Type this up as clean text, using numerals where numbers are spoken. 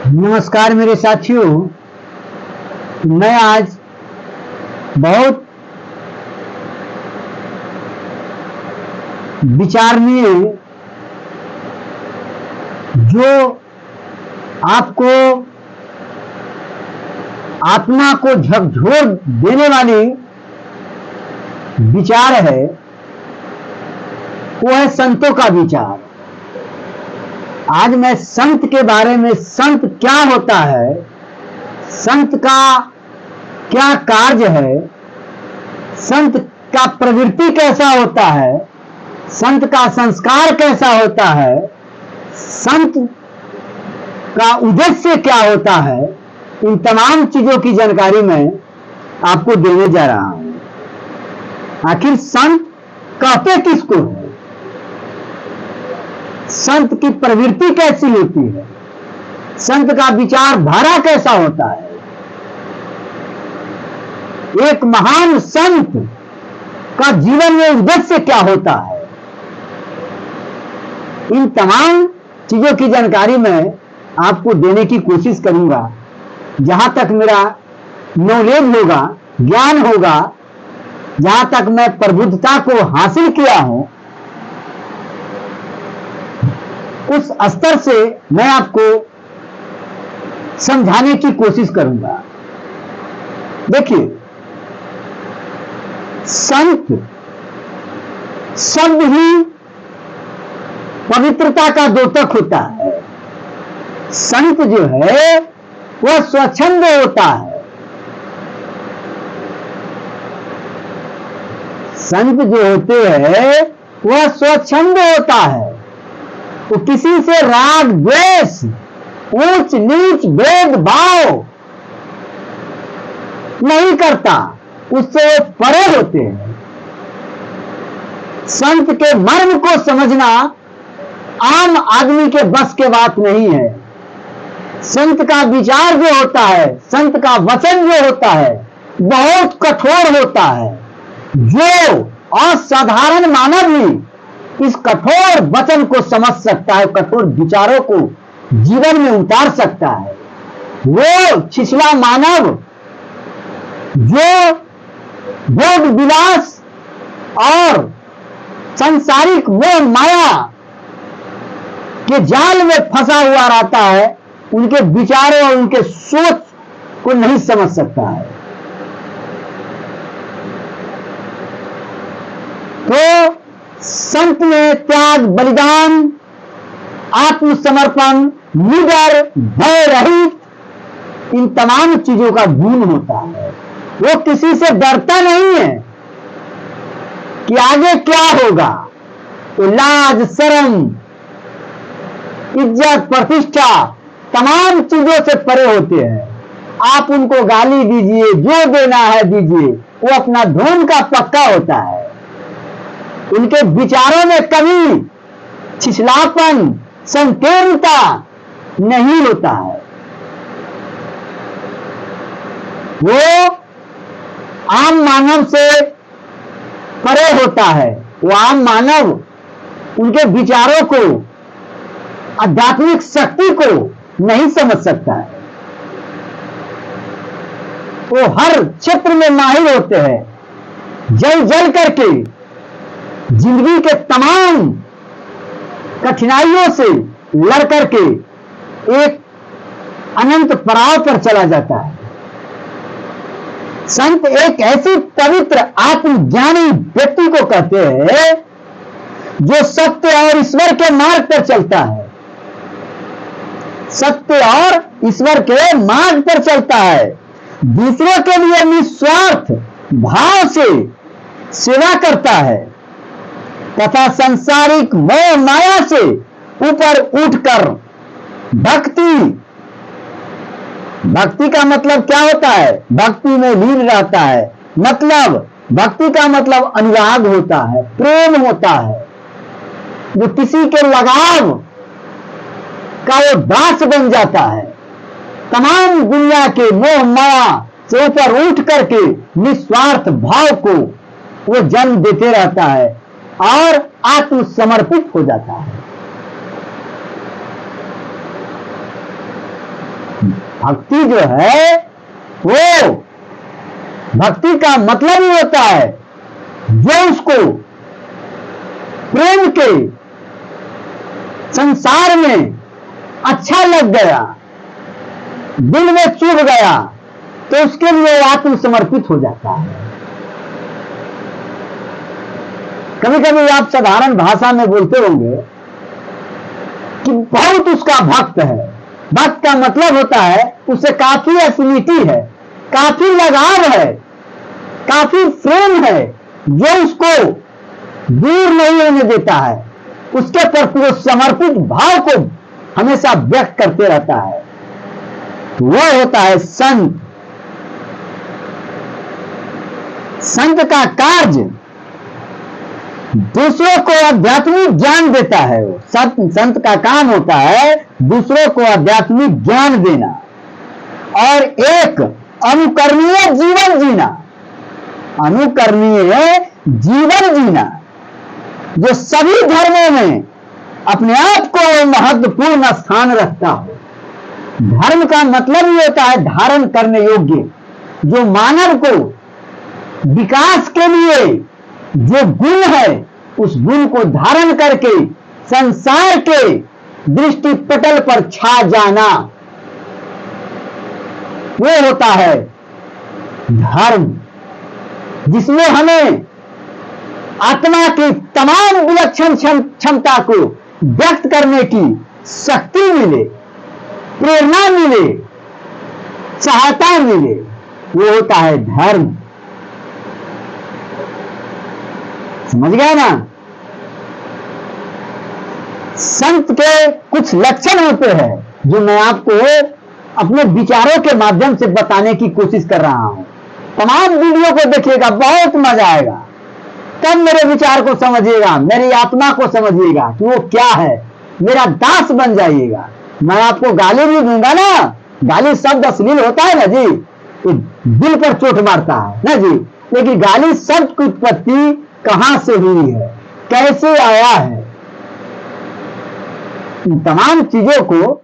नमस्कार मेरे साथियों। मैं आज बहुत विचारणीय जो आपको आत्मा को झकझोर देने वाली विचार है, वो है संतों का विचार। आज मैं संत के बारे में, संत क्या होता है, संत का क्या कार्य है, संत का प्रवृत्ति कैसा होता है, संत का संस्कार कैसा होता है, संत का उद्देश्य क्या होता है, इन तमाम चीजों की जानकारी मैं आपको देने जा रहा हूं। आखिर संत कहते किसको है, संत की प्रवृत्ति कैसी होती है, संत का विचारधारा कैसा होता है, एक महान संत का जीवन में उद्देश्य क्या होता है, इन तमाम चीजों की जानकारी मैं आपको देने की कोशिश करूंगा। जहां तक मेरा नॉलेज होगा, ज्ञान होगा, जहां तक मैं प्रबुद्धता को हासिल किया हूं, उस स्तर से मैं आपको समझाने की कोशिश करूंगा। देखिए, संत शब्द ही पवित्रता का द्योतक होता है। संत जो है वह स्वच्छंद होता है। संत जो होते हैं वह स्वच्छंद होता है। वो किसी से राग द्वेष, ऊंच नीच, भेदभाव नहीं करता, उससे वो परे होते हैं। संत के मर्म को समझना आम आदमी के बस के बात नहीं है। संत का विचार जो होता है, संत का वचन जो होता है, बहुत कठोर होता है। जो असाधारण मानव भी इस कठोर वचन को समझ सकता है, कठोर विचारों को जीवन में उतार सकता है। वो छिछला मानव जो भोग विलास और सांसारिक मोह माया के जाल में फंसा हुआ रहता है, उनके विचारों और उनके सोच को नहीं समझ सकता है। तो संत में त्याग, बलिदान, आत्मसमर्पण, निडर, भय रहित, इन तमाम चीजों का गुण होता है। वो किसी से डरता नहीं है कि आगे क्या होगा। तो लाज, शर्म, इज्जत, प्रतिष्ठा, तमाम चीजों से परे होते हैं। आप उनको गाली दीजिए, जो देना है दीजिए, वो अपना धुन का पक्का होता है। उनके विचारों में कभी छिछलापन, संकीर्णता नहीं होता है। वो आम मानव से परे होता है। वो आम मानव उनके विचारों को, आध्यात्मिक शक्ति को नहीं समझ सकता है। वो हर क्षेत्र में माहिर होते हैं। जल जल करके जिंदगी के तमाम कठिनाइयों से लड़ करके एक अनंत पड़ाव पर चला जाता है। संत एक ऐसी पवित्र आत्मज्ञानी व्यक्ति को कहते हैं जो सत्य और ईश्वर के मार्ग पर चलता है। सत्य और ईश्वर के मार्ग पर चलता है। दूसरों के लिए निस्वार्थ भाव से सेवा करता है तथा सांसारिक मोह माया से ऊपर उठकर भक्ति का मतलब क्या होता है? भक्ति में लीन रहता है। मतलब भक्ति का मतलब अनुराग होता है, प्रेम होता है। जो किसी के लगाव का वो दास बन जाता है। तमाम दुनिया के मोह माया से ऊपर उठ करके निस्वार्थ भाव को वो जन्म देते रहता है और आत्मसमर्पित हो जाता है। भक्ति जो है वो, भक्ति का मतलब ही होता है जो उसको प्रेम के संसार में अच्छा लग गया, दिल में चुभ गया, तो उसके लिए आत्मसमर्पित हो जाता है। कभी कभी आप साधारण भाषा में बोलते होंगे कि बहुत उसका भक्त है। भक्त का मतलब होता है उससे काफी एफिनिटी है, काफी लगाव है, काफी प्रेम है, जो उसको दूर नहीं होने देता है, उसके प्रति वो समर्पित भाव को हमेशा व्यक्त करते रहता है। वह होता है संत। संत का कार्य दूसरों को आध्यात्मिक ज्ञान देता है। संत का काम होता है दूसरों को आध्यात्मिक ज्ञान देना और एक अनुकरणीय जीवन जीना। अनुकरणीय जीवन जीना जो सभी धर्मों में अपने आप को महत्वपूर्ण स्थान रखता हो। धर्म का मतलब ही होता है धारण करने योग्य, जो मानव को विकास के लिए जो गुण है उस गुण को धारण करके संसार के दृष्टि पटल पर छा जाना, वो होता है धर्म, जिसमें हमें आत्मा की तमाम विलक्षण क्षमता को व्यक्त करने की शक्ति मिले, प्रेरणा मिले, सहायता मिले। वो होता है धर्म। समझ गए ना? संत के कुछ लक्षण होते हैं जो मैं आपको अपने विचारों के माध्यम से बताने की कोशिश कर रहा हूं। तमाम वीडियो को देखिएगा, बहुत मजा आएगा। तब मेरे विचार को समझिएगा, मेरी आत्मा को समझिएगा कि वो क्या है, मेरा दास बन जाइएगा। मैं आपको गाली भी दूंगा ना, गाली शब्द अश्लील होता है ना जी, तो दिल पर चोट मारता है ना जी, लेकिन गाली शब्द की उत्पत्ति कहां से हुई है, कैसे आया है, इन तमाम चीजों को